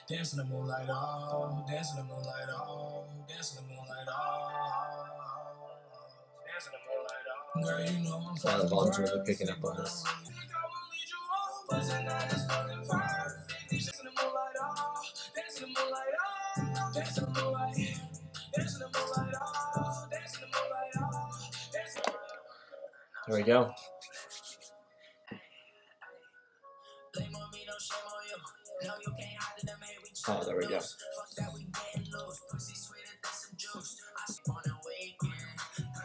Dance in the moonlight, oh, dance in the moonlight, oh, dance in the moonlight, oh, dance in the moonlight, oh. Girl, you know I'm the volume's really picking up on this. There we go. Oh, there we go.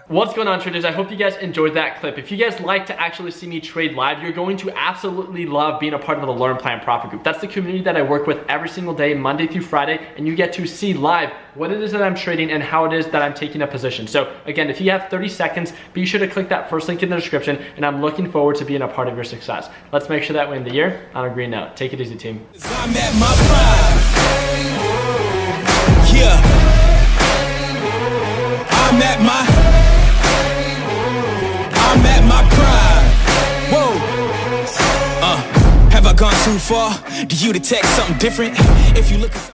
What's going on, traders? I hope you guys enjoyed that clip. If you guys like to actually see me trade live, you're going to absolutely love being a part of the Learn, Plan, Profit group. That's the community that I work with every single day, Monday through Friday, and you get to see live what it is that I'm trading and how it is that I'm taking a position. So again, if you have 30 seconds, be sure to click that first link in the description, and I'm looking forward to being a part of your success. Let's make sure that we end the year on a green note. Take it easy, team. I'm at my prime. Yeah. I'm at my prime. Whoa. Have I gone too far? Do you detect something different? If you look